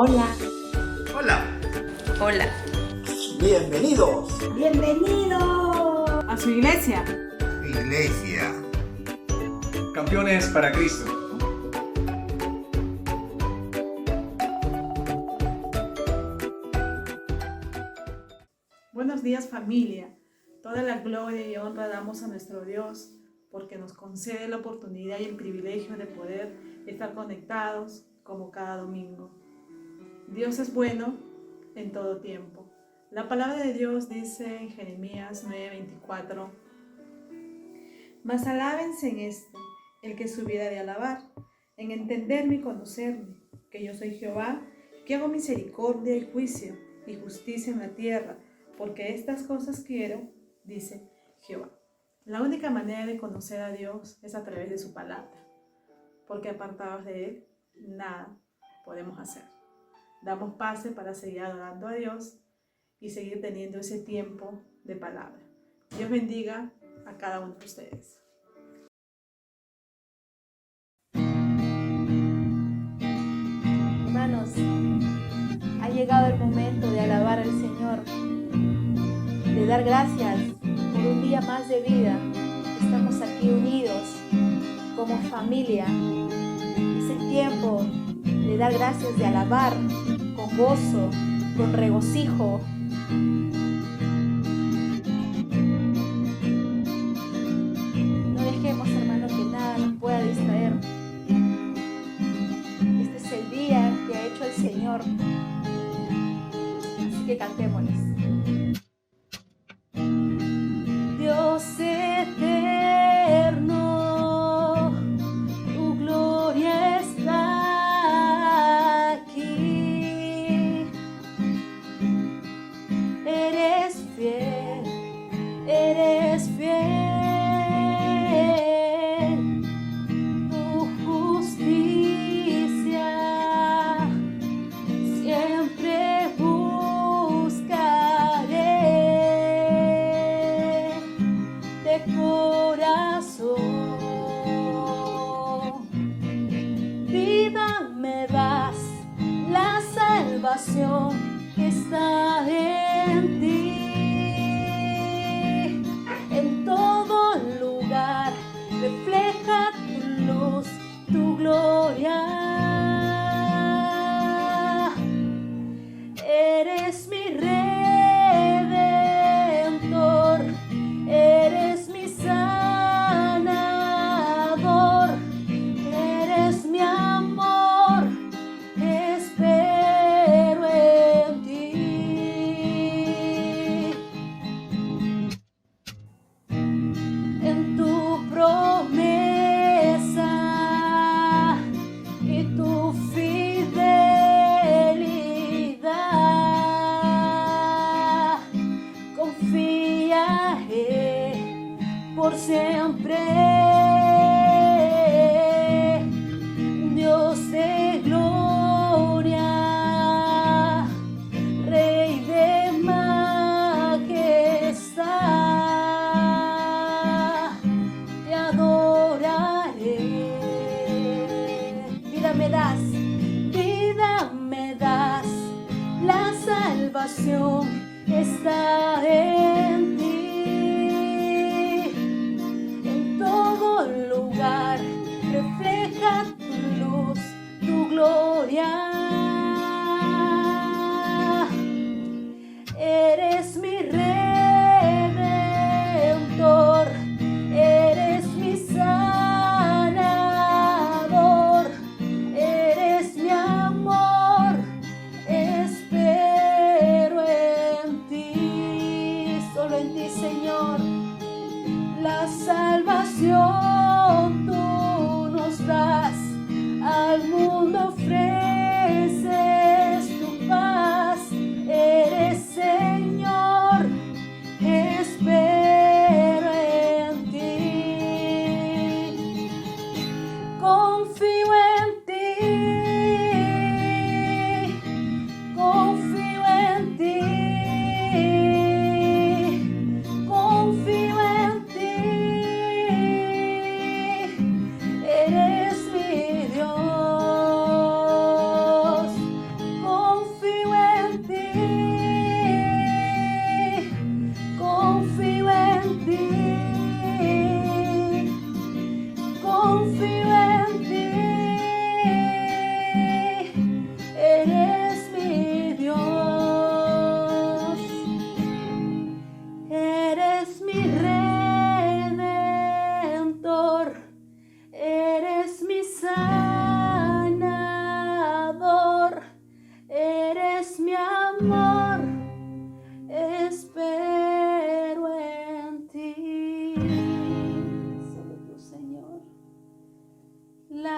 Hola. Hola. Hola. Bienvenidos. Bienvenido a su iglesia. Iglesia. Campeones para Cristo. Buenos días, familia. Toda la gloria y honra damos a nuestro Dios porque nos concede la oportunidad y el privilegio de poder estar conectados como cada domingo. Dios es bueno en todo tiempo. La palabra de Dios dice en Jeremías 9:24: Mas alábense en esto el que se hubiera de alabar, en entenderme y conocerme, que yo soy Jehová, que hago misericordia y juicio y justicia en la tierra, porque estas cosas quiero, dice Jehová. La única manera de conocer a Dios es a través de su palabra, porque apartados de Él, nada podemos hacer. Damos pase para seguir adorando a Dios y seguir teniendo ese tiempo de palabra. Dios bendiga a cada uno de ustedes. Hermanos, ha llegado el momento de alabar al Señor, de dar gracias por un día más de vida. Estamos aquí unidos como familia. Es el tiempo de dar gracias, de alabar con gozo, con regocijo. No dejemos, hermano, que nada nos pueda distraer. Este es el día que ha hecho el Señor. Así que cantémosles. Dios eterno, tu gloria está aquí. Eres fiel, eres fiel. Tu justicia siempre buscaré de corazón. Vida me das, la salvación que está en ti. En todo lugar refleja tu luz, tu gloria. Eres mi redentor, eres mi sanador, eres mi amor, espero en ti. En tu promesa y tu fidelidad, confiaré por siempre. Dios de gloria, Rey de majestad, te adoraré. Vida me das, la salvación está en ti. En todo lugar refleja tu luz, tu gloria. Eres mi redentor, eres mi sanador, eres mi amor, espero en ti. Solo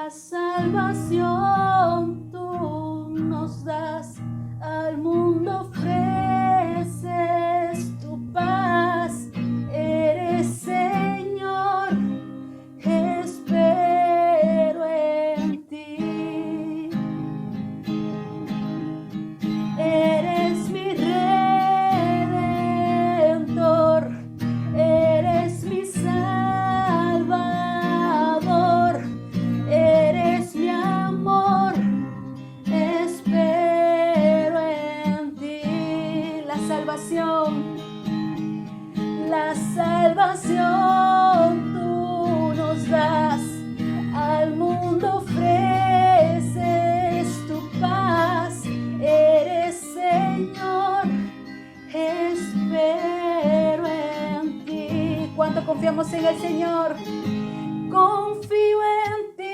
La salvación tú nos das, al mundo ofreces tu paz. Eres Señor, espero en ti. Eres mi Redentor, eres mi Salvador, eres mi amor, espero en ti. La salvación tú nos das, al mundo ofreces tu paz. Eres Señor, espero en ti. ¿Cuánto confiamos en el Señor? Confío en ti,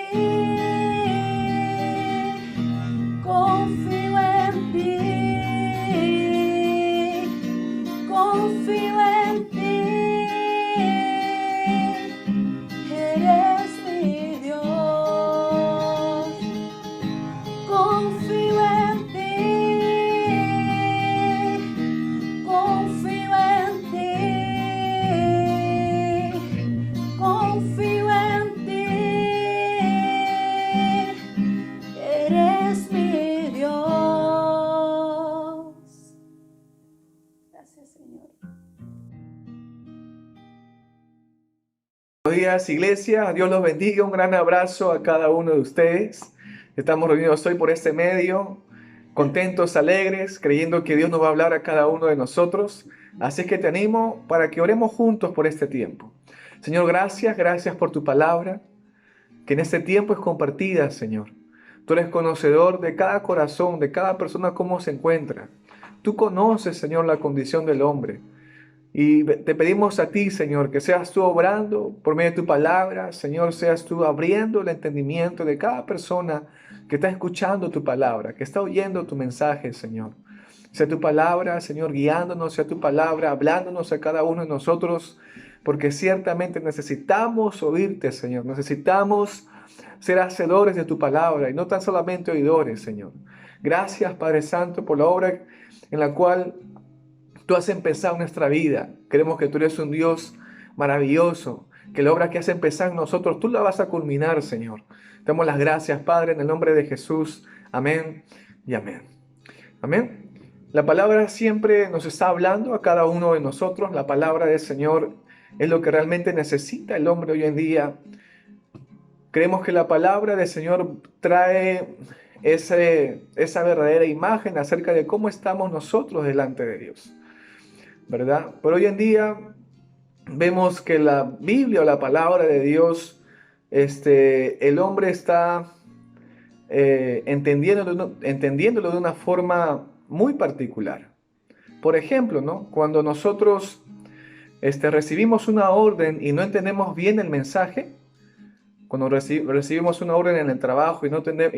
confío en ti, confío en ti. Eres mi Dios. Confío en ti, confío en ti, confío en ti. Eres mi Dios. Gracias, Señor. Buenos días, iglesia. Dios los bendiga. Un gran abrazo a cada uno de ustedes. Estamos reunidos hoy por este medio, contentos, alegres, creyendo que Dios nos va a hablar a cada uno de nosotros. Así es que te animo para que oremos juntos por este tiempo. Señor, gracias por tu palabra, que en este tiempo es compartida, Señor. Tú eres conocedor de cada corazón, de cada persona, cómo se encuentra. Tú conoces, Señor, la condición del hombre. Y te pedimos a ti, Señor, que seas tú obrando por medio de tu palabra. Señor, seas tú abriendo el entendimiento de cada persona que está escuchando tu palabra, que está oyendo tu mensaje, Señor. Sea tu palabra, Señor, guiándonos, sea tu palabra hablándonos a cada uno de nosotros, porque ciertamente necesitamos oírte, Señor. Necesitamos ser hacedores de tu palabra y no tan solamente oidores, Señor. Gracias, Padre Santo, por la obra en la cual tú has empezado nuestra vida. Creemos que tú eres un Dios maravilloso, que la obra que has empezado en nosotros, tú la vas a culminar, Señor. Te damos las gracias, Padre, en el nombre de Jesús. Amén y amén. Amén. La palabra siempre nos está hablando a cada uno de nosotros. La palabra del Señor es lo que realmente necesita el hombre hoy en día. Creemos que la palabra del Señor trae esa verdadera imagen acerca de cómo estamos nosotros delante de Dios, ¿verdad? Pero hoy en día vemos que la Biblia o la palabra de Dios, el hombre está entendiéndolo de una forma muy particular. Por ejemplo, ¿no? Cuando nosotros recibimos una orden y no entendemos bien el mensaje, cuando recibimos una orden en el trabajo y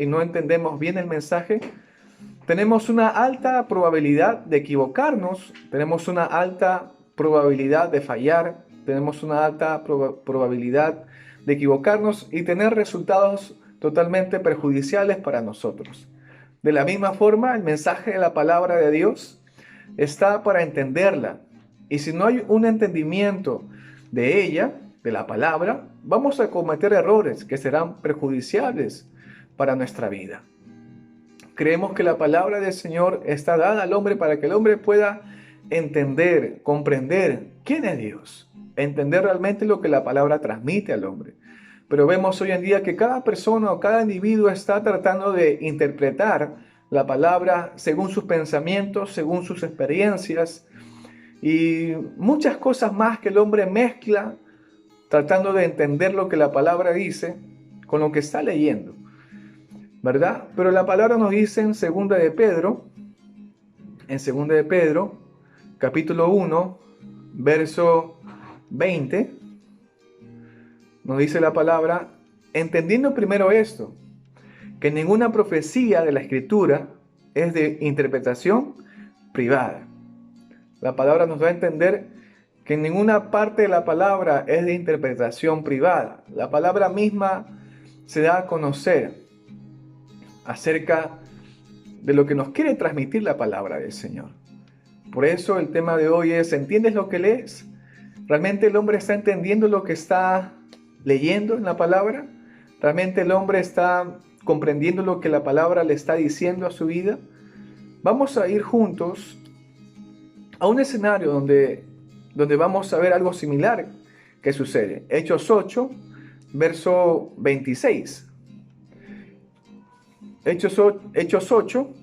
no entendemos bien el mensaje, tenemos una alta probabilidad de equivocarnos, tenemos una alta probabilidad de fallar, tenemos una alta probabilidad de equivocarnos y tener resultados totalmente perjudiciales para nosotros. De la misma forma, el mensaje de la palabra de Dios está para entenderla. Y si no hay un entendimiento de ella, de la palabra, vamos a cometer errores que serán perjudiciales para nuestra vida. Creemos que la palabra del Señor está dada al hombre para que el hombre pueda entender, comprender quién es Dios, entender realmente lo que la palabra transmite al hombre. Pero vemos hoy en día que cada persona o cada individuo está tratando de interpretar la palabra según sus pensamientos, según sus experiencias y muchas cosas más que el hombre mezcla tratando de entender lo que la palabra dice con lo que está leyendo, ¿verdad? Pero la palabra nos dice en 2 de Pedro, capítulo 1, verso 20, nos dice la palabra: entendiendo primero esto, que ninguna profecía de la Escritura es de interpretación privada. La palabra nos da a entender que ninguna parte de la palabra es de interpretación privada. La palabra misma se da a conocer acerca de lo que nos quiere transmitir la palabra del Señor. Por eso el tema de hoy es: ¿entiendes lo que lees? ¿Realmente el hombre está entendiendo lo que está leyendo en la palabra? ¿Realmente el hombre está comprendiendo lo que la palabra le está diciendo a su vida? Vamos a ir juntos a un escenario donde vamos a ver algo similar que sucede. Hechos 8, verso 26. Hechos 8,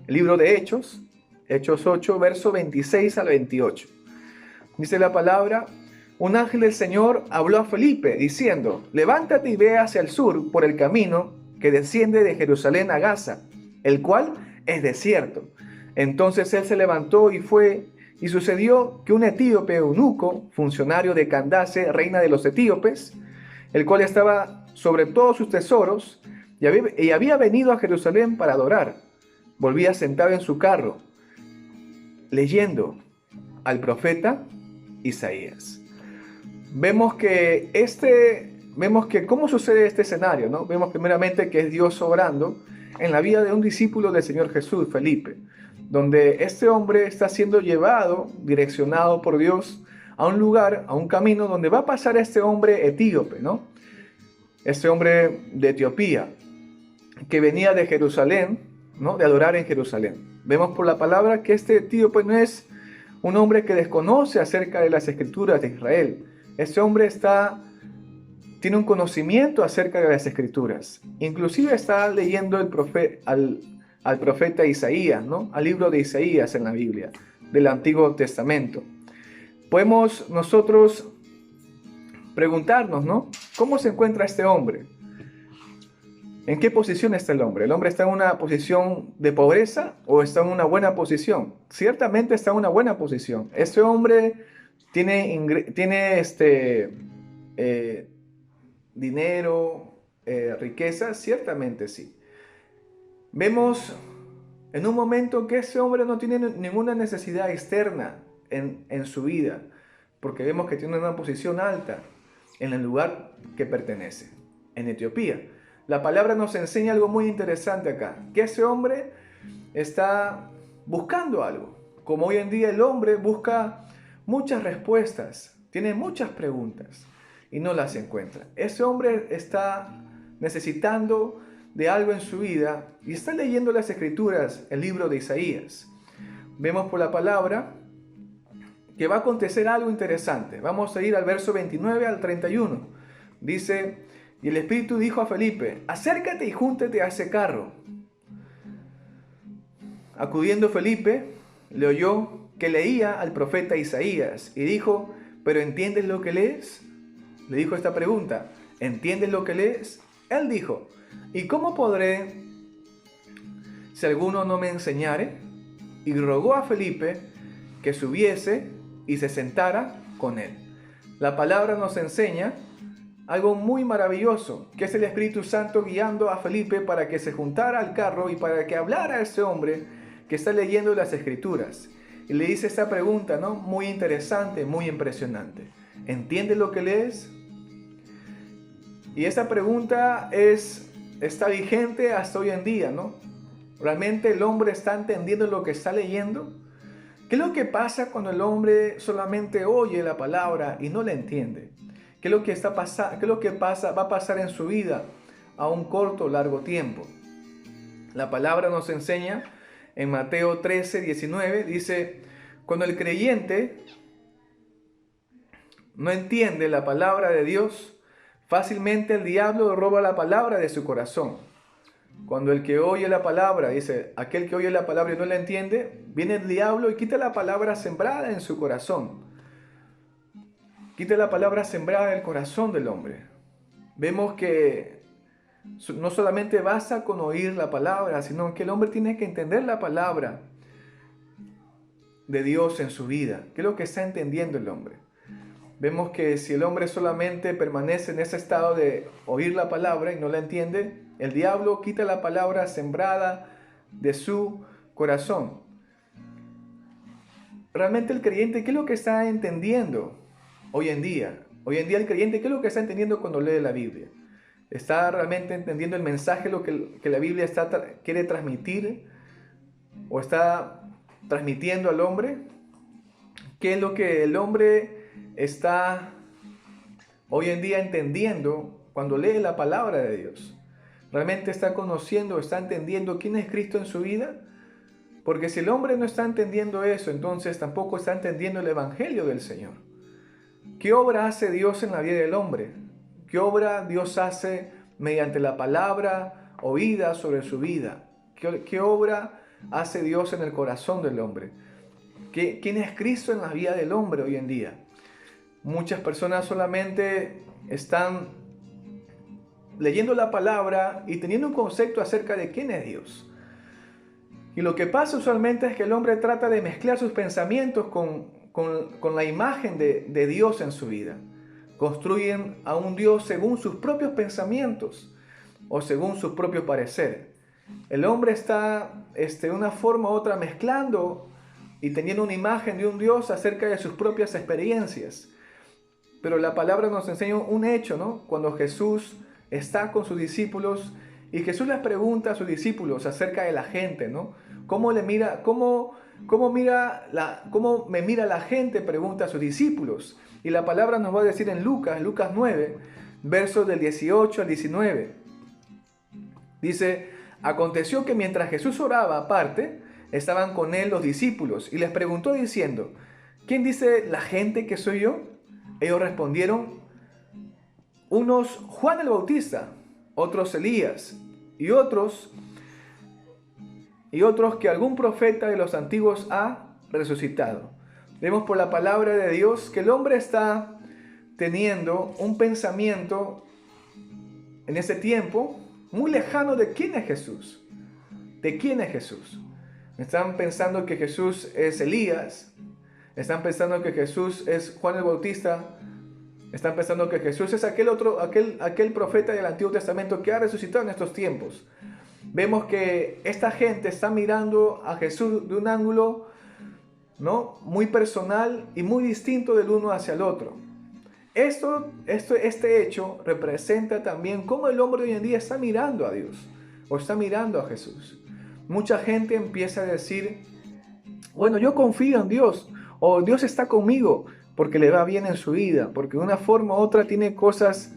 el libro de Hechos 8, verso 26 al 28. Dice la palabra: un ángel del Señor habló a Felipe diciendo: levántate y ve hacia el sur por el camino que desciende de Jerusalén a Gaza, el cual es desierto. Entonces él se levantó y fue, y sucedió que un etíope eunuco, funcionario de Candace, reina de los etíopes, el cual estaba sobre todos sus tesoros, y había venido a Jerusalén para adorar, volvía sentado en su carro, leyendo al profeta Isaías. Vemos que cómo sucede este escenario, ¿no? Vemos primeramente que es Dios obrando en la vida de un discípulo del Señor Jesús, Felipe, donde este hombre está siendo llevado, direccionado por Dios a un lugar, a un camino donde va a pasar este hombre etíope, ¿no? Este hombre de Etiopía, que venía de Jerusalén, ¿no? De adorar en Jerusalén. Vemos por la palabra que este etíope no es un hombre que desconoce acerca de las escrituras de Israel. Este hombre tiene un conocimiento acerca de las escrituras. Inclusive está leyendo al profeta Isaías, ¿no? Al libro de Isaías en la Biblia, del Antiguo Testamento. Podemos nosotros preguntarnos, ¿no? ¿Cómo se encuentra este hombre? ¿En qué posición está el hombre? ¿El hombre está en una posición de pobreza o está en una buena posición? Ciertamente está en una buena posición. Este hombre tiene dinero, riqueza, ciertamente sí. Vemos en un momento que ese hombre no tiene ninguna necesidad externa en su vida, porque vemos que tiene una posición alta en el lugar que pertenece, en Etiopía. La palabra nos enseña algo muy interesante acá, que ese hombre está buscando algo. Como hoy en día el hombre busca muchas respuestas, tiene muchas preguntas y no las encuentra. Ese hombre está necesitando de algo en su vida y está leyendo las escrituras, el libro de Isaías. Vemos por la palabra que va a acontecer algo interesante. Vamos a ir al verso 29 al 31. Dice: y el Espíritu dijo a Felipe: acércate y júntate a ese carro. Acudiendo Felipe, le oyó que leía al profeta Isaías y dijo: ¿pero entiendes lo que lees? Le dijo esta pregunta: ¿entiendes lo que lees? Él dijo: ¿y cómo podré si alguno no me enseñare? Y rogó a Felipe que subiese y se sentara con él. La palabra nos enseña algo muy maravilloso, que es el Espíritu Santo guiando a Felipe para que se juntara al carro y para que hablara a ese hombre que está leyendo las escrituras. Y le dice esta pregunta, ¿no? Muy interesante, muy impresionante. ¿Entiendes lo que lees? Y esa pregunta está vigente hasta hoy en día, ¿no? ¿Realmente el hombre está entendiendo lo que está leyendo? ¿Qué es lo que pasa cuando el hombre solamente oye la palabra y no la entiende? ¿Qué es lo que va a pasar en su vida a un corto o largo tiempo? La palabra nos enseña en Mateo 13, 19, dice: cuando el creyente no entiende la palabra de Dios, fácilmente el diablo roba la palabra de su corazón. Cuando el que oye la palabra, dice, aquel que oye la palabra y no la entiende, viene el diablo y quita la palabra sembrada en su corazón. Quita la palabra sembrada en el corazón del hombre. Vemos que no solamente basta con oír la palabra, sino que el hombre tiene que entender la palabra de Dios en su vida. ¿Qué es lo que está entendiendo el hombre? Vemos que si el hombre solamente permanece en ese estado de oír la palabra y no la entiende, el diablo quita la palabra sembrada de su corazón. Realmente el creyente, ¿qué es lo que está entendiendo hoy en día? Hoy en día el creyente, ¿qué es lo que está entendiendo cuando lee la Biblia? ¿Está realmente entendiendo el mensaje, lo que la Biblia quiere transmitir o está transmitiendo al hombre? ¿Qué es lo que el hombre está hoy en día entendiendo cuando lee la palabra de Dios? ¿Realmente está conociendo, está entendiendo quién es Cristo en su vida? Porque si el hombre no está entendiendo eso, entonces tampoco está entendiendo el Evangelio del Señor. ¿Qué obra hace Dios en la vida del hombre? ¿Qué obra Dios hace mediante la palabra oída sobre su vida? ¿Qué obra hace Dios en el corazón del hombre? ¿Quién es Cristo en la vida del hombre hoy en día? Muchas personas solamente están leyendo la palabra y teniendo un concepto acerca de quién es Dios. Y lo que pasa usualmente es que el hombre trata de mezclar sus pensamientos con la imagen de Dios en su vida. Construyen a un Dios según sus propios pensamientos o según su propio parecer. El hombre está de una forma u otra mezclando y teniendo una imagen de un Dios acerca de sus propias experiencias. Pero la palabra nos enseña un hecho, ¿no? Cuando Jesús está con sus discípulos y Jesús les pregunta a sus discípulos acerca de la gente, ¿no? ¿Cómo me mira la gente? Pregunta a sus discípulos. Y la palabra nos va a decir en Lucas 9, versos del 18 al 19. Dice: aconteció que mientras Jesús oraba aparte, estaban con él los discípulos y les preguntó diciendo: ¿quién dice la gente que soy yo? Ellos respondieron: unos Juan el Bautista, otros Elías y otros que algún profeta de los antiguos ha resucitado. Vemos por la palabra de Dios que el hombre está teniendo un pensamiento en ese tiempo muy lejano de quién es Jesús. ¿De quién es Jesús? Están pensando que Jesús es Elías. Están pensando que Jesús es Juan el Bautista. Están pensando que Jesús es aquel profeta del Antiguo Testamento que ha resucitado en estos tiempos. Vemos que esta gente está mirando a Jesús de un ángulo, ¿no?, muy personal y muy distinto del uno hacia el otro. Este hecho representa también cómo el hombre hoy en día está mirando a Dios o está mirando a Jesús. Mucha gente empieza a decir: bueno, yo confío en Dios, o Dios está conmigo porque le va bien en su vida, porque de una forma u otra tiene cosas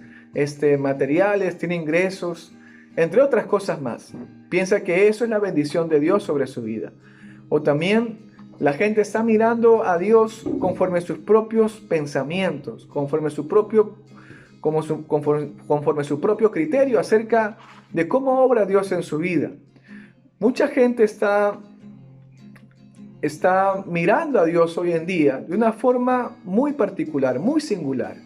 materiales, tiene ingresos, entre otras cosas más. Piensa que eso es la bendición de Dios sobre su vida. O también la gente está mirando a Dios conforme sus propios pensamientos, conforme su propio criterio acerca de cómo obra Dios en su vida. Mucha gente está mirando a Dios hoy en día de una forma muy particular, muy singular,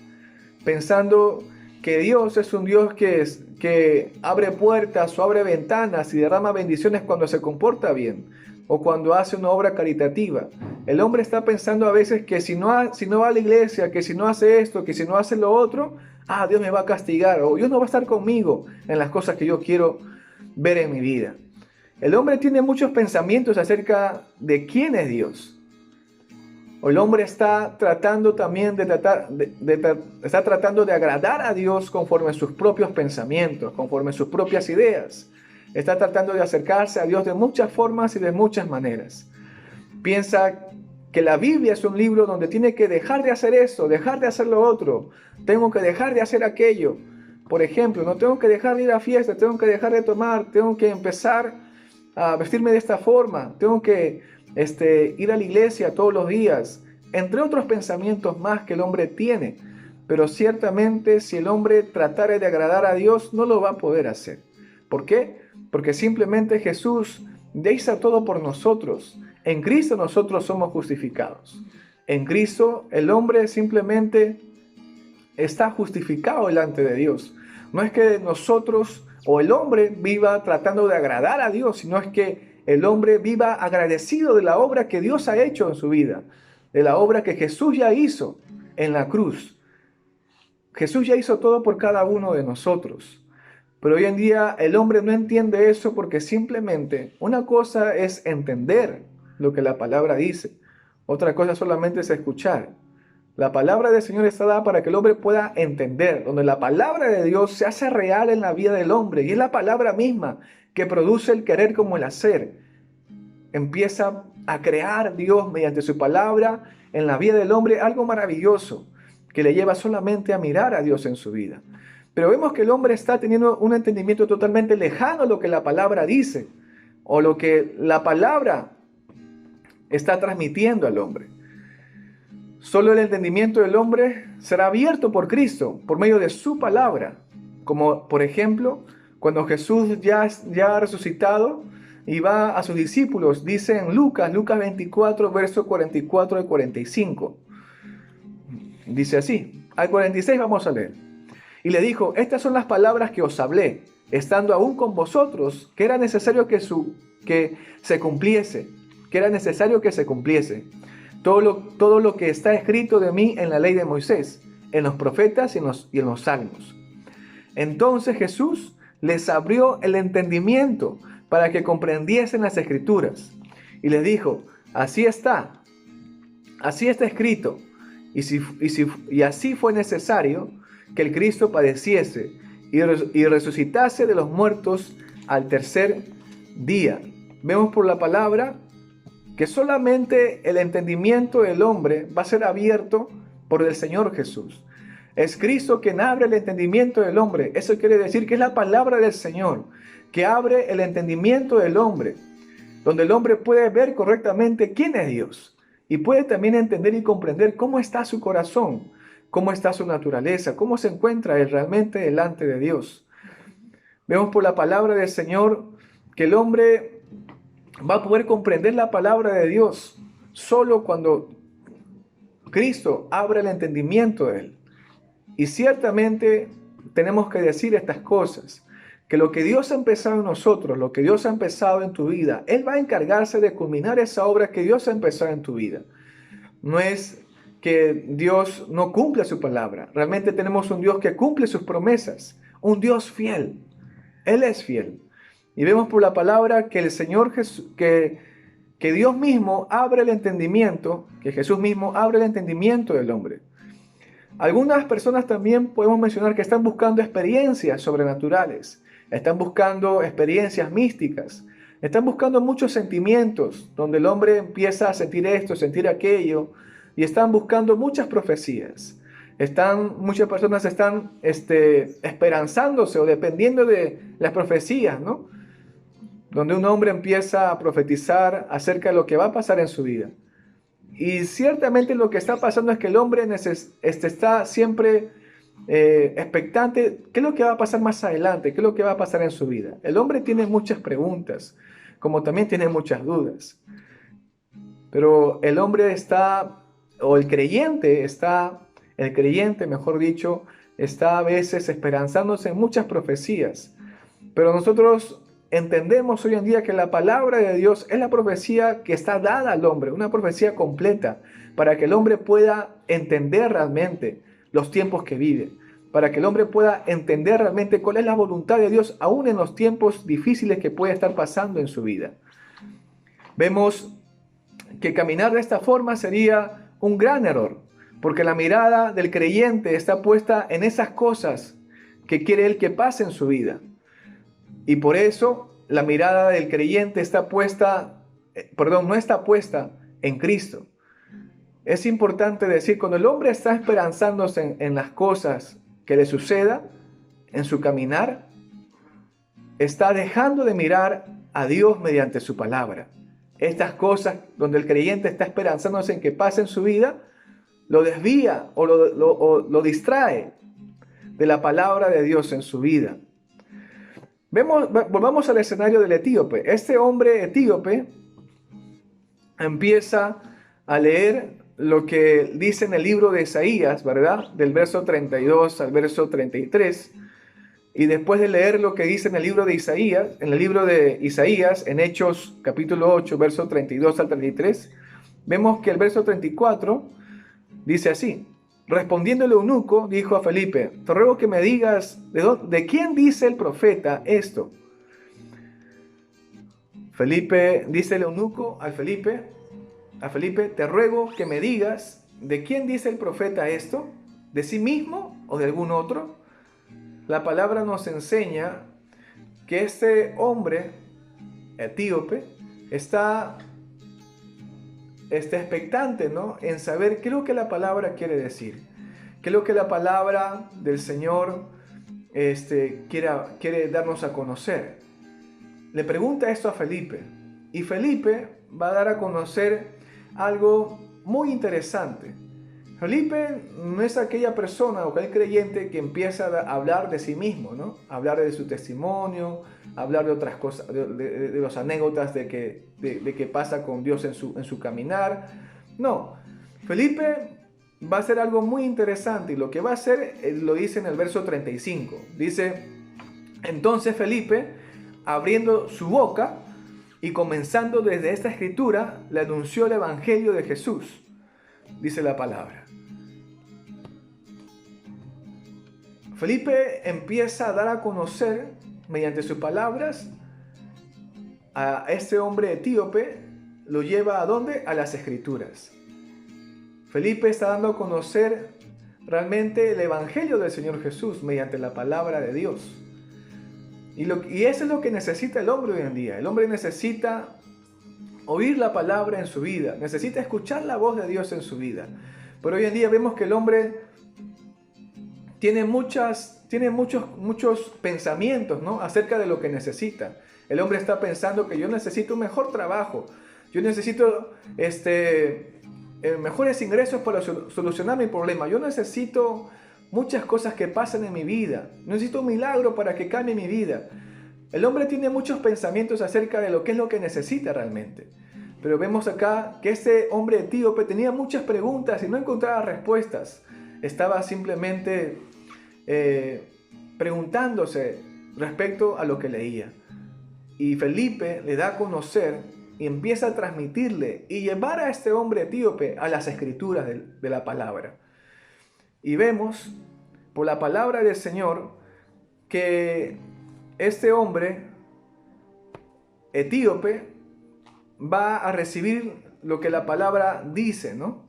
pensando que Dios es un Dios que abre puertas o abre ventanas y derrama bendiciones cuando se comporta bien o cuando hace una obra caritativa. El hombre está pensando a veces que si no va a la iglesia, que si no hace esto, que si no hace lo otro, Dios me va a castigar o Dios no va a estar conmigo en las cosas que yo quiero ver en mi vida. El hombre tiene muchos pensamientos acerca de quién es Dios. El hombre está tratando también de agradar a Dios conforme a sus propios pensamientos, conforme a sus propias ideas. Está tratando de acercarse a Dios de muchas formas y de muchas maneras. Piensa que la Biblia es un libro donde tiene que dejar de hacer esto, dejar de hacer lo otro. Tengo que dejar de hacer aquello. Por ejemplo, no tengo que dejar de ir a fiestas, tengo que dejar de tomar, tengo que empezar a vestirme de esta forma, tengo que ir a la iglesia todos los días, entre otros pensamientos más que el hombre tiene. Pero ciertamente si el hombre tratara de agradar a Dios, no lo va a poder hacer. ¿Por qué? Porque simplemente Jesús ya hizo todo por nosotros. En Cristo nosotros somos justificados. En Cristo el hombre simplemente está justificado delante de Dios. No es que nosotros o el hombre viva tratando de agradar a Dios, sino es que el hombre viva agradecido de la obra que Dios ha hecho en su vida, de la obra que Jesús ya hizo en la cruz. Jesús ya hizo todo por cada uno de nosotros. Pero hoy en día el hombre no entiende eso porque simplemente una cosa es entender lo que la palabra dice, otra cosa solamente es escuchar. La palabra del Señor está dada para que el hombre pueda entender, donde la palabra de Dios se hace real en la vida del hombre. Y es la palabra misma que produce el querer como el hacer. Empieza a crear Dios mediante su palabra en la vida del hombre algo maravilloso que le lleva solamente a mirar a Dios en su vida. Pero vemos que el hombre está teniendo un entendimiento totalmente lejano a lo que la palabra dice o lo que la palabra está transmitiendo al hombre. Solo el entendimiento del hombre será abierto por Cristo, por medio de su palabra. Como por ejemplo, cuando Jesús ya ha resucitado y va a sus discípulos, dice en Lucas 24, versos 44 y 45. Dice así, al 46 vamos a leer. Y le dijo, estas son las palabras que os hablé, estando aún con vosotros, que era necesario que se cumpliese, todo lo que está escrito de mí en la ley de Moisés, en los profetas y en los salmos. Entonces Jesús les abrió el entendimiento para que comprendiesen las escrituras. Y les dijo, así está escrito. Y así fue necesario que el Cristo padeciese y resucitase de los muertos al tercer día. Vemos por la palabra que solamente el entendimiento del hombre va a ser abierto por el Señor Jesús. Es Cristo quien abre el entendimiento del hombre. Eso quiere decir que es la palabra del Señor que abre el entendimiento del hombre, donde el hombre puede ver correctamente quién es Dios y puede también entender y comprender cómo está su corazón, cómo está su naturaleza, cómo se encuentra él realmente delante de Dios. Vemos por la palabra del Señor que el hombre va a poder comprender la palabra de Dios solo cuando Cristo abre el entendimiento de él. Y ciertamente tenemos que decir estas cosas, que lo que Dios ha empezado en nosotros, lo que Dios ha empezado en tu vida, Él va a encargarse de culminar esa obra que Dios ha empezado en tu vida. No es que Dios no cumple su palabra. Realmente tenemos un Dios que cumple sus promesas, un Dios fiel. Él es fiel. Y vemos por la palabra que el Señor Jesús, que Dios mismo abre el entendimiento, que Jesús mismo abre el entendimiento del hombre. Algunas personas también podemos mencionar que están buscando experiencias sobrenaturales, están buscando experiencias místicas, están buscando muchos sentimientos, donde el hombre empieza a sentir esto, sentir aquello, y están buscando muchas profecías. Muchas personas están esperanzándose o dependiendo de las profecías, ¿no? Donde un hombre empieza a profetizar acerca de lo que va a pasar en su vida. Y ciertamente lo que está pasando es que el hombre está siempre expectante. ¿Qué es lo que va a pasar más adelante? ¿Qué es lo que va a pasar en su vida? El hombre tiene muchas preguntas, como también tiene muchas dudas. Pero el hombre el creyente, mejor dicho, está a veces esperanzándose en muchas profecías. Pero nosotros entendemos hoy en día que la palabra de Dios es la profecía que está dada al hombre, una profecía completa, para que el hombre pueda entender realmente los tiempos que vive, para que el hombre pueda entender realmente cuál es la voluntad de Dios, aún en los tiempos difíciles que puede estar pasando en su vida. Vemos que caminar de esta forma sería un gran error, porque la mirada del creyente está puesta en esas cosas que quiere él que pase en su vida. Y por eso la mirada del creyente no está puesta en Cristo. Es importante decir, cuando el hombre está esperanzándose en las cosas que le suceda en su caminar, está dejando de mirar a Dios mediante su palabra. Estas cosas donde el creyente está esperanzándose en que pase en su vida, lo desvía o lo distrae de la palabra de Dios en su vida. Volvamos al escenario del etíope. Este hombre etíope empieza a leer lo que dice en el libro de Isaías, ¿verdad? Del verso 32 al verso 33. Y después de leer lo que dice en el libro de Isaías, en Hechos capítulo 8, verso 32 al 33, vemos que el verso 34 dice así: respondiendo el eunuco, dijo a Felipe, te ruego que me digas de quién dice el profeta esto. Felipe, dice el eunuco a Felipe, te ruego que me digas ¿de quién dice el profeta esto? ¿De sí mismo o de algún otro? La palabra nos enseña que este hombre etíope está expectante, ¿no?, en saber qué es lo que la palabra quiere decir, qué es lo que la palabra del Señor quiere darnos a conocer. Le pregunta esto a Felipe, y Felipe va a dar a conocer algo muy interesante. Felipe no es aquella persona o aquel creyente que empieza a hablar de sí mismo, ¿no? Hablar de su testimonio, hablar de otras cosas, de las anécdotas de que pasa con Dios en su caminar. No, Felipe va a hacer algo muy interesante, y lo que va a hacer lo dice en el verso 35. Dice: entonces Felipe, abriendo su boca y comenzando desde esta escritura, le anunció el evangelio de Jesús. Dice la palabra. Felipe empieza a dar a conocer mediante sus palabras a este hombre etíope. Lo lleva ¿a dónde? A las escrituras. Felipe está dando a conocer realmente el evangelio del Señor Jesús mediante la palabra de Dios. Y eso es lo que necesita el hombre hoy en día. El hombre necesita oír la palabra en su vida, necesita escuchar la voz de Dios en su vida. Pero hoy en día vemos que el hombre tiene muchos pensamientos, ¿no?, acerca de lo que necesita. El hombre está pensando que yo necesito un mejor trabajo, yo necesito mejores ingresos para solucionar mi problema, yo necesito muchas cosas que pasen en mi vida, necesito un milagro para que cambie mi vida. El hombre tiene muchos pensamientos acerca de lo que es lo que necesita realmente. Pero vemos acá que este hombre etíope tenía muchas preguntas y no encontraba respuestas. Estaba simplemente preguntándose respecto a lo que leía. Y Felipe le da a conocer y empieza a transmitirle y llevar a este hombre etíope a las escrituras de la palabra. Y vemos por la palabra del Señor que este hombre etíope va a recibir lo que la palabra dice, ¿no?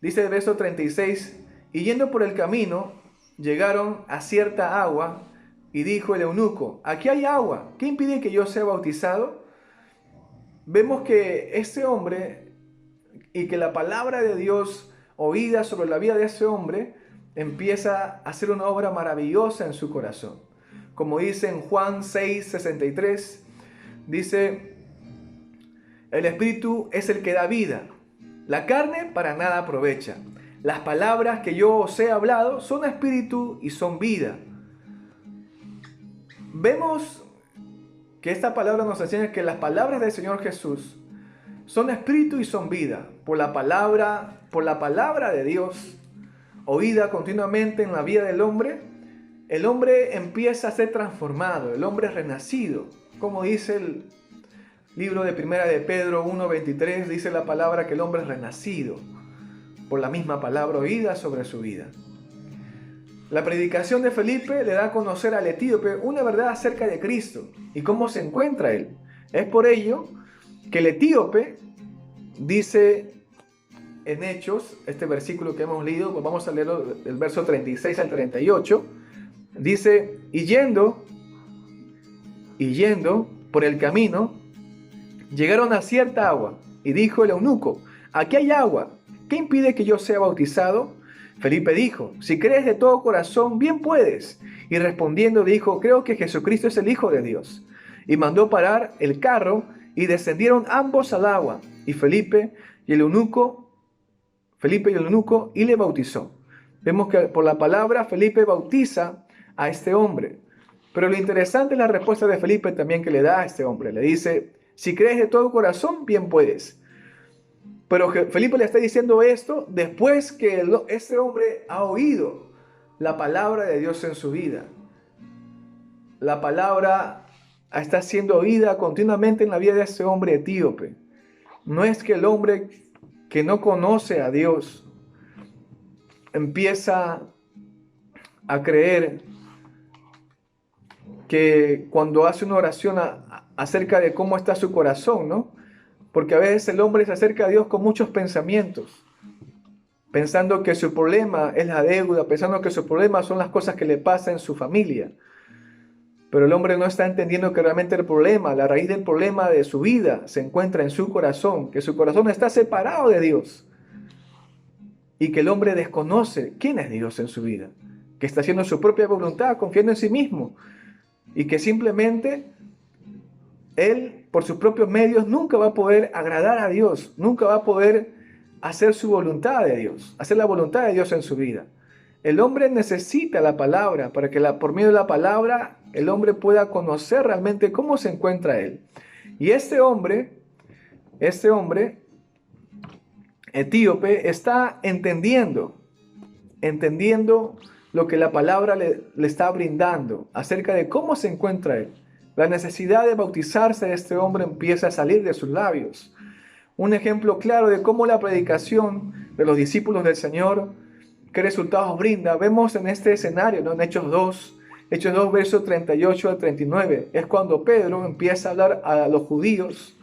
Dice el verso 36, y yendo por el camino, llegaron a cierta agua, y dijo el eunuco: aquí hay agua, ¿qué impide que yo sea bautizado? Vemos que este hombre, y que la palabra de Dios oída sobre la vida de ese hombre, empieza a hacer una obra maravillosa en su corazón. Como dice en Juan 6:63, dice: el Espíritu es el que da vida, la carne para nada aprovecha. Las palabras que yo os he hablado son espíritu y son vida. Vemos que esta palabra nos enseña que las palabras del Señor Jesús son espíritu y son vida. Por la palabra de Dios, oída continuamente en la vida del hombre, el hombre empieza a ser transformado, el hombre es renacido. Como dice el libro de Primera de Pedro 1:23, dice la palabra que el hombre es renacido por la misma palabra oída sobre su vida. La predicación de Felipe le da a conocer al etíope una verdad acerca de Cristo y cómo se encuentra él. Es por ello que el etíope dice en Hechos, este versículo que hemos leído, pues vamos a leerlo del verso 36 al 38, dice: y yendo por el camino, llegaron a cierta agua, y dijo el eunuco: aquí hay agua, ¿qué impide que yo sea bautizado? Felipe dijo: si crees de todo corazón, bien puedes. Y respondiendo dijo: creo que Jesucristo es el Hijo de Dios. Y mandó parar el carro, y descendieron ambos al agua, y Felipe y el eunuco, y le bautizó. Vemos que por la palabra Felipe bautiza a este hombre. Pero lo interesante es la respuesta de Felipe también que le da a este hombre. Le dice: si crees de todo corazón, bien puedes. Pero Felipe le está diciendo esto después que este hombre ha oído la palabra de Dios en su vida. La palabra está siendo oída continuamente en la vida de este hombre etíope. No es que el hombre que no conoce a Dios empieza a creer que cuando hace una oración acerca de cómo está su corazón, ¿no? Porque a veces el hombre se acerca a Dios con muchos pensamientos. pensando que su problema es la deuda, pensando que su problema son las cosas que le pasan en su familia. Pero el hombre no está entendiendo que realmente el problema, la raíz del problema de su vida se encuentra en su corazón, que su corazón está separado de Dios y que el hombre desconoce quién es Dios en su vida, que está haciendo su propia voluntad, confiando en sí mismo y que simplemente él, por sus propios medios, nunca va a poder agradar a Dios, nunca va a poder hacer su voluntad de Dios, hacer la voluntad de Dios en su vida. El hombre necesita la palabra para que por medio de la palabra el hombre pueda conocer realmente cómo se encuentra él. Y este hombre etíope está entendiendo lo que la palabra le está brindando acerca de cómo se encuentra él. La necesidad de bautizarse de este hombre empieza a salir de sus labios. Un ejemplo claro de cómo la predicación de los discípulos del Señor, qué resultados brinda, vemos en este escenario, ¿no? En Hechos 2, versos 38 al 39. Es cuando Pedro empieza a hablar a los judíos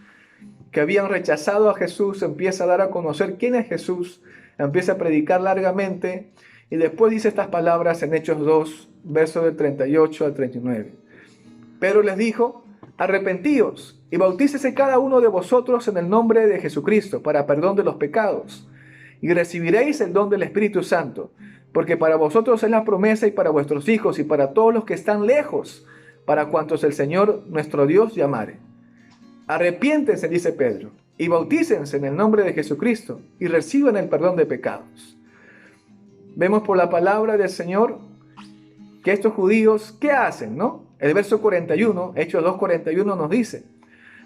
que habían rechazado a Jesús, empieza a dar a conocer quién es Jesús, empieza a predicar largamente y después dice estas palabras en Hechos 2, versos del 38 al 39. Pedro les dijo: arrepentíos y bautícese cada uno de vosotros en el nombre de Jesucristo para perdón de los pecados, y recibiréis el don del Espíritu Santo, porque para vosotros es la promesa y para vuestros hijos y para todos los que están lejos, para cuantos el Señor nuestro Dios llamare. Arrepiéntense, dice Pedro, y bautícense en el nombre de Jesucristo y reciban el perdón de pecados. Vemos por la palabra del Señor que estos judíos, ¿qué hacen, no? El verso 41, Hechos 2:41 nos dice: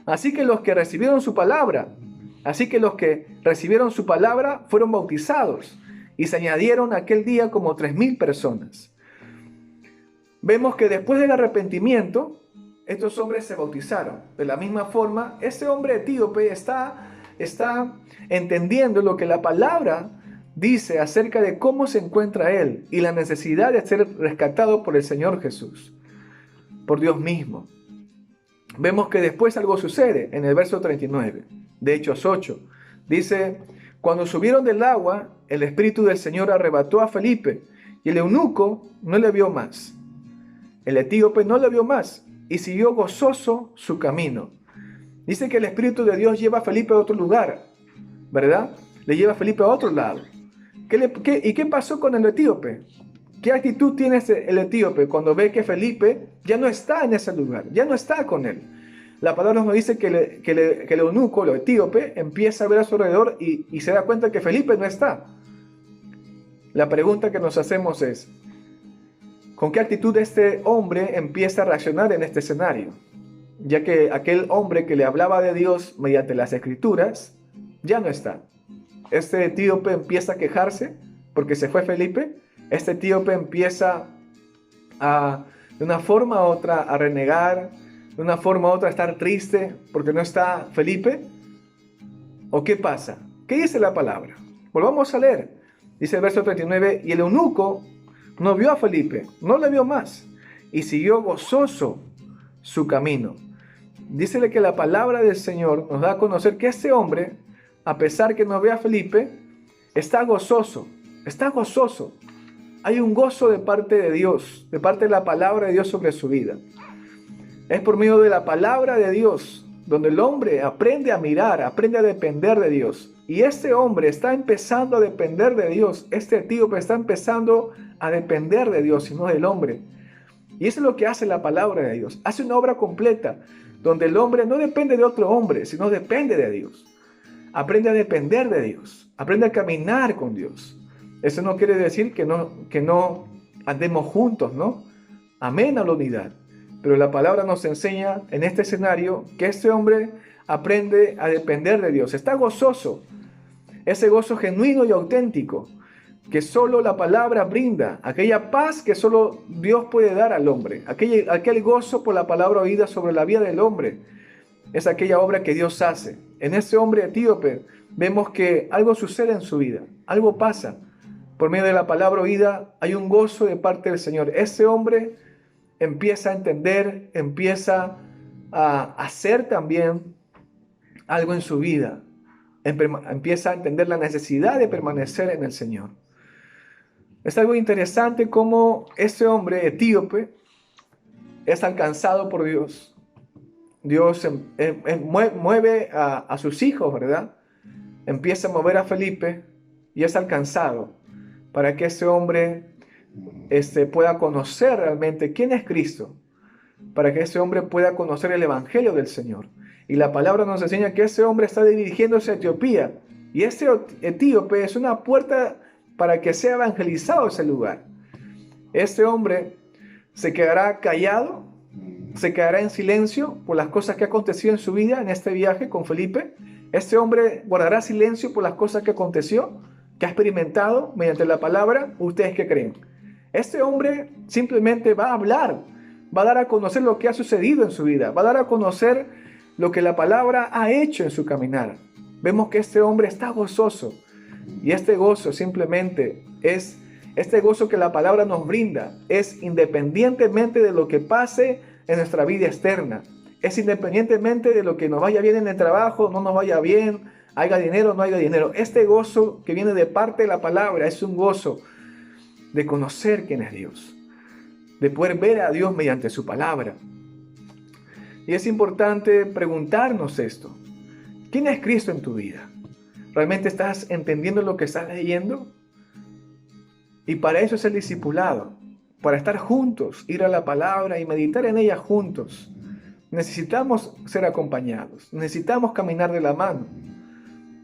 así que los que recibieron su palabra fueron bautizados, y se añadieron aquel día como 3,000 personas. Vemos que después del arrepentimiento, estos hombres se bautizaron. De la misma forma, este hombre etíope está entendiendo lo que la palabra dice acerca de cómo se encuentra él y la necesidad de ser rescatado por el Señor Jesús, por Dios mismo. Vemos que después algo sucede en el verso 39 de Hechos 8. Dice: cuando subieron del agua, el Espíritu del Señor arrebató a Felipe y el eunuco no le vio más. El etíope no le vio más y siguió gozoso su camino. Dice que el Espíritu de Dios lleva a Felipe a otro lugar, ¿verdad? Le lleva a Felipe a otro lado. ¿Y qué pasó con el etíope? ¿Qué actitud tiene el etíope cuando ve que Felipe ya no está en ese lugar, ya no está con él? La palabra nos dice que el eunuco, el etíope, empieza a ver a su alrededor y se da cuenta que Felipe no está. La pregunta que nos hacemos es: ¿con qué actitud este hombre empieza a reaccionar en este escenario? Ya que aquel hombre que le hablaba de Dios mediante las Escrituras ya no está. Este etíope empieza a quejarse porque se fue Felipe. Este etíope empieza de una forma u otra a renegar, de una forma u otra a estar triste porque no está Felipe. ¿O qué pasa? ¿Qué dice la palabra? Volvamos a leer. Dice el verso 39: y el eunuco no vio a Felipe, no le vio más, y siguió gozoso su camino. Dícele que la palabra del Señor nos da a conocer que este hombre, a pesar que no ve a Felipe, está gozoso, está gozoso. Hay un gozo de parte de Dios, de parte de la palabra de Dios sobre su vida. Es por medio de la palabra de Dios donde el hombre aprende a mirar, aprende a depender de Dios. Y este hombre está empezando a depender de Dios. Este etíope está empezando a depender de Dios y no del hombre. Y eso es lo que hace la palabra de Dios. Hace una obra completa donde el hombre no depende de otro hombre, sino depende de Dios. Aprende a depender de Dios. Aprende a caminar con Dios. Eso no quiere decir que no andemos juntos, ¿no? Amén a la unidad. Pero la palabra nos enseña en este escenario que este hombre aprende a depender de Dios. Está gozoso. Ese gozo genuino y auténtico que solo la palabra brinda. Aquella paz que solo Dios puede dar al hombre. Aquel gozo por la palabra oída sobre la vida del hombre. Es aquella obra que Dios hace. En ese hombre etíope vemos que algo sucede en su vida. Algo pasa. Por medio de la palabra oída hay un gozo de parte del Señor. Ese hombre empieza a entender, empieza a hacer también algo en su vida. empieza a entender la necesidad de permanecer en el Señor. Es algo interesante cómo este hombre etíope es alcanzado por Dios. Dios mueve a sus hijos, ¿verdad? Empieza a mover a Felipe y es alcanzado para que ese hombre pueda conocer realmente quién es Cristo, para que ese hombre pueda conocer el Evangelio del Señor. Y la palabra nos enseña que ese hombre está dirigiéndose a Etiopía, y ese etíope es una puerta para que sea evangelizado ese lugar. Este hombre se quedará callado, se quedará en silencio por las cosas que ha acontecido en su vida en este viaje con Felipe. Este hombre guardará silencio por las cosas que aconteció, que ha experimentado mediante la palabra. ¿Ustedes qué creen? Este hombre simplemente va a hablar, va a dar a conocer lo que ha sucedido en su vida, va a dar a conocer lo que la palabra ha hecho en su caminar. Vemos que este hombre está gozoso, y este gozo simplemente es este gozo que la palabra nos brinda, es independientemente de lo que pase en nuestra vida externa, es independientemente de lo que nos vaya bien en el trabajo, no nos vaya bien, haya dinero, no haya dinero. Este gozo que viene de parte de la palabra es un gozo de conocer quién es Dios, de poder ver a Dios mediante su palabra. Y es importante preguntarnos esto: ¿quién es Cristo en tu vida? ¿Realmente estás entendiendo lo que estás leyendo? Y para eso es el discipulado, para estar juntos, ir a la palabra y meditar en ella juntos. Necesitamos ser acompañados, necesitamos caminar de la mano.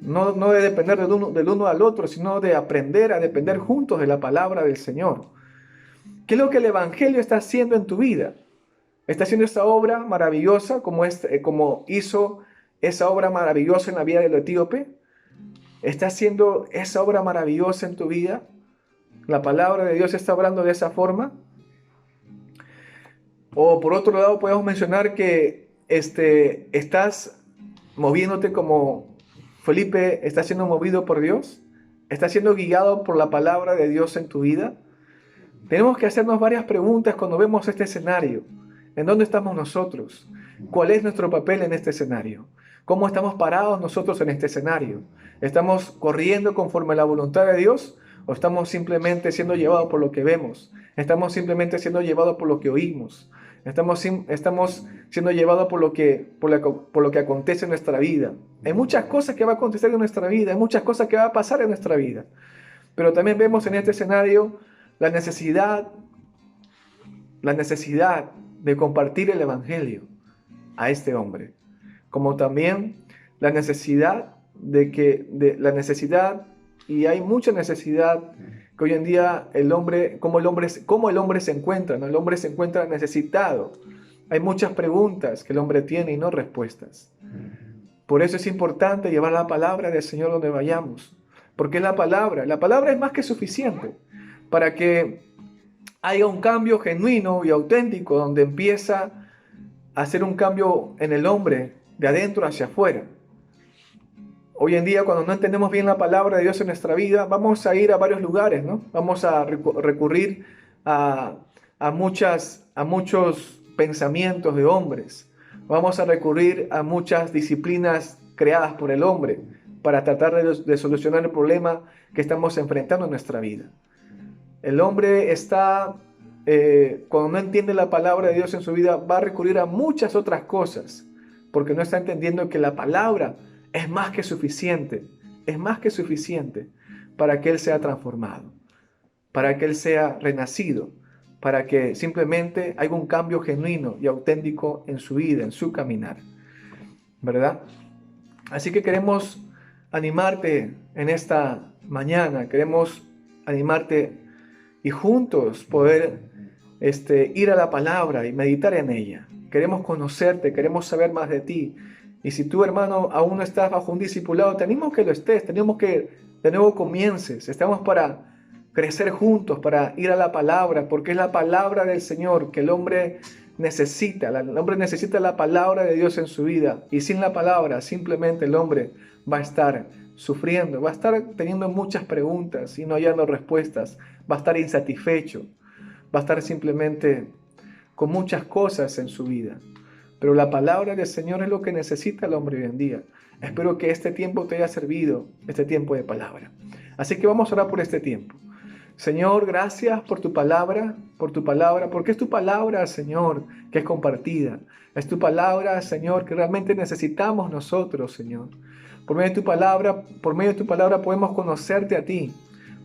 No de depender del uno al otro, sino de aprender a depender juntos de la palabra del Señor. ¿Qué es lo que el Evangelio está haciendo en tu vida? ¿Está haciendo esta obra maravillosa como hizo esa obra maravillosa en la vida del etíope? ¿Está haciendo esa obra maravillosa en tu vida? ¿La palabra de Dios está hablando de esa forma? O por otro lado podemos mencionar que estás moviéndote como Felipe está siendo movido por Dios. ¿Estás siendo guiado por la palabra de Dios en tu vida? Tenemos que hacernos varias preguntas cuando vemos este escenario. ¿En dónde estamos nosotros? ¿Cuál es nuestro papel en este escenario? ¿Cómo estamos parados nosotros en este escenario? ¿Estamos corriendo conforme a la voluntad de Dios? ¿O estamos simplemente siendo llevados por lo que vemos? ¿Estamos simplemente siendo llevados por lo que oímos? ¿Estamos siendo llevados por lo que acontece en nuestra vida? Hay muchas cosas que va a acontecer en nuestra vida, hay muchas cosas que va a pasar en nuestra vida. Pero también vemos en este escenario la necesidad de compartir el Evangelio a este hombre, como también la necesidad y hay mucha necesidad que hoy en día cómo el hombre se encuentra, ¿no? El hombre se encuentra necesitado. Hay muchas preguntas que el hombre tiene y no respuestas. Por eso es importante llevar la palabra del Señor donde vayamos, porque la palabra es más que suficiente para que haya un cambio genuino y auténtico, donde empieza a hacer un cambio en el hombre de adentro hacia afuera. Hoy en día, cuando no entendemos bien la palabra de Dios en nuestra vida, vamos a ir a varios lugares, ¿no? Vamos a recurrir a muchos pensamientos de hombres. Vamos a recurrir a muchas disciplinas creadas por el hombre para tratar de solucionar el problema que estamos enfrentando en nuestra vida. El hombre cuando no entiende la palabra de Dios en su vida, va a recurrir a muchas otras cosas, porque no está entendiendo que la palabra es más que suficiente para que él sea transformado, para que él sea renacido, para que simplemente haya un cambio genuino y auténtico en su vida, en su caminar, ¿verdad? Así que queremos animarte en esta mañana, queremos animarte y juntos poder ir a la palabra y meditar en ella. Queremos conocerte, queremos saber más de ti. Y si tú, hermano, aún no estás bajo un discipulado, te animo que lo estés, tenemos que de nuevo comiences. Estamos para crecer juntos, para ir a la palabra, porque es la palabra del Señor que el hombre necesita. El hombre necesita la palabra de Dios en su vida. Y sin la palabra, simplemente el hombre va a estar sufriendo, va a estar teniendo muchas preguntas y no hallando respuestas, va a estar insatisfecho, va a estar simplemente con muchas cosas en su vida. pero la palabra del Señor es lo que necesita el hombre hoy en día. Espero que este tiempo te haya servido, este tiempo de palabra. Así que vamos a orar por este tiempo. Señor, gracias por tu palabra, porque es tu palabra, Señor, que es compartida. Es tu palabra, Señor, que realmente necesitamos nosotros, Señor. Por medio de tu palabra podemos conocerte a ti.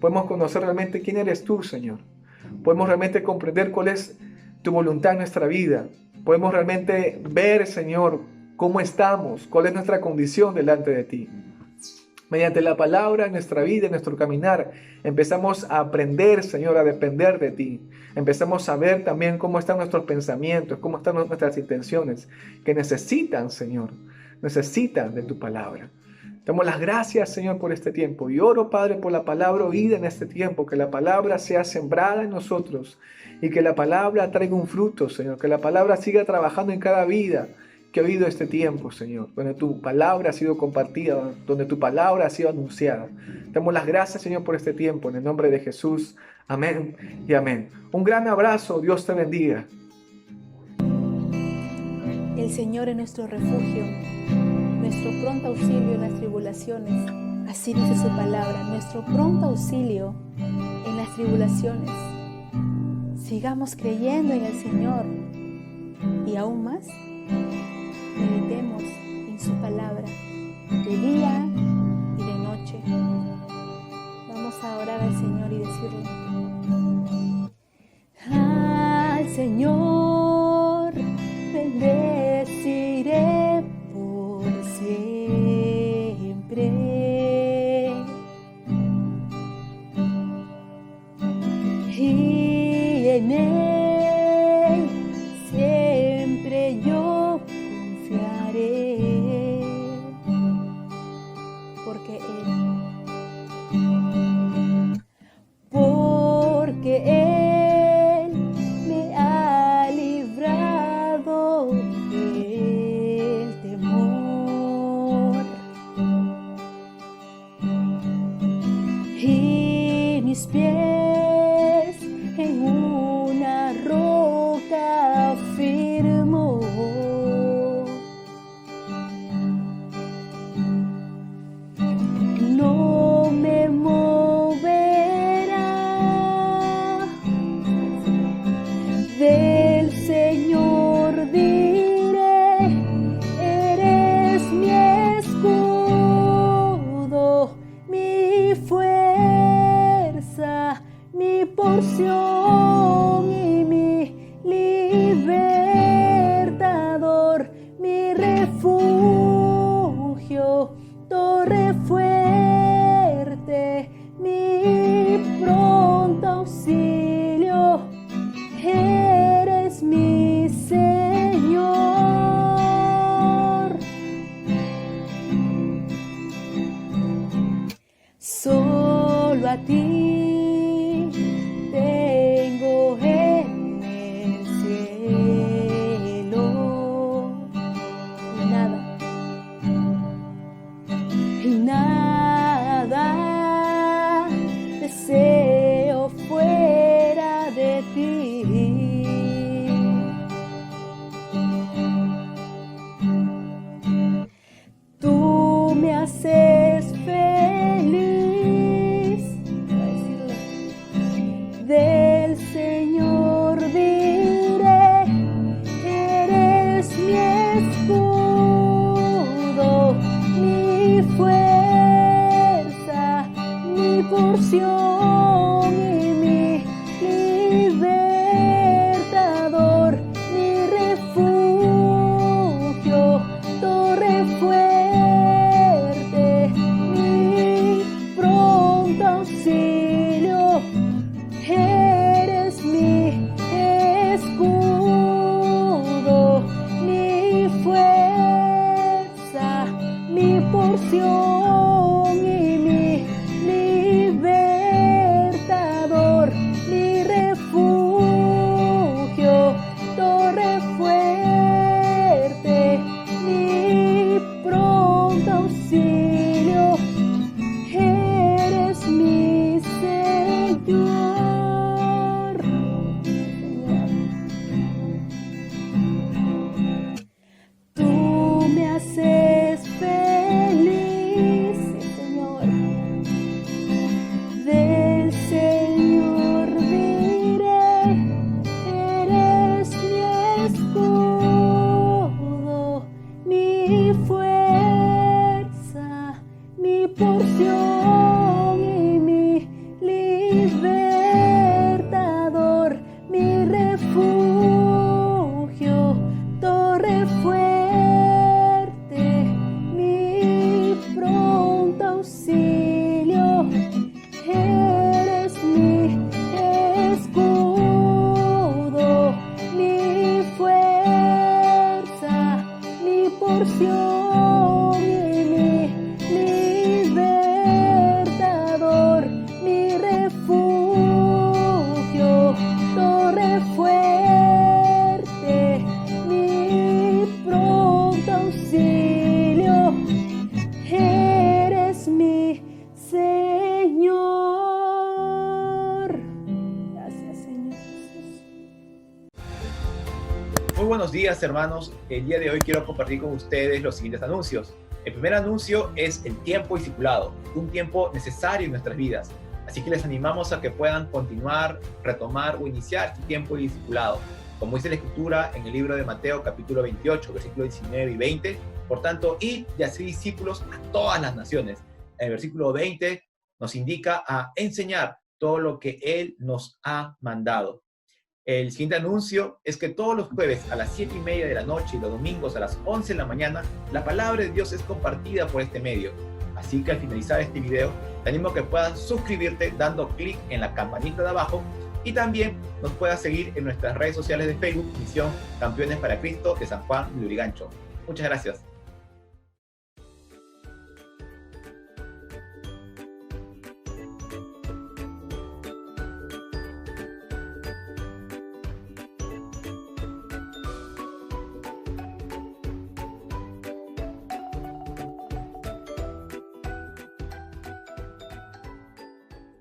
Podemos conocer realmente quién eres tú, Señor. Podemos realmente comprender cuál es tu voluntad en nuestra vida. Podemos realmente ver, Señor, cómo estamos, cuál es nuestra condición delante de ti. Mediante la palabra en nuestra vida, en nuestro caminar, empezamos a aprender, Señor, a depender de ti. Empezamos a ver también cómo están nuestros pensamientos, cómo están nuestras intenciones, que necesitan, Señor, necesitan de tu palabra. Damos las gracias, Señor, por este tiempo. Y oro, Padre, por la palabra oída en este tiempo, que la palabra sea sembrada en nosotros y que la palabra traiga un fruto, Señor, que la palabra siga trabajando en cada vida que ha oído este tiempo, Señor, donde tu palabra ha sido compartida, donde tu palabra ha sido anunciada. Damos las gracias, Señor, por este tiempo, en el nombre de Jesús. Amén y amén. Un gran abrazo, Dios te bendiga. El Señor es nuestro refugio, nuestro pronto auxilio en las tribulaciones. Así dice su palabra, nuestro pronto auxilio en las tribulaciones. Sigamos creyendo en el Señor y aún más, meditemos en su palabra de día y de noche. Vamos a orar al Señor y decirle: al Señor bendeciré por siempre. Y en Él siempre yo confiaré, porque Él me ha librado del temor, y mis pies en una roca firmo. No me moverá del Señor. fuerte, mi pronto auxilio. Eres mi escudo, mi fuerza, mi porción y mi libertador, mi refugio, torre fuerte, mi pronto auxilio. Eres mi Señor. Gracias, Señor Jesús. Muy buenos días, hermanos. El día de hoy quiero compartir con ustedes los siguientes anuncios. El primer anuncio es el tiempo discipulado, un tiempo necesario en nuestras vidas. Así que les animamos a que puedan continuar, retomar o iniciar este tiempo discipulado. Como dice la Escritura en el libro de Mateo, capítulo 28, versículos 19 y 20. Por tanto, id y haced discípulos a todas las naciones. El versículo 20 nos indica a enseñar todo lo que Él nos ha mandado. El siguiente anuncio es que todos los jueves a las 7:30 de la noche y los domingos a las 11 de la mañana, la palabra de Dios es compartida por este medio. Así que al finalizar este video, te animo a que puedas suscribirte dando clic en la campanita de abajo y también nos puedas seguir en nuestras redes sociales de Facebook, Misión Campeones para Cristo de San Juan de Lurigancho. Muchas gracias.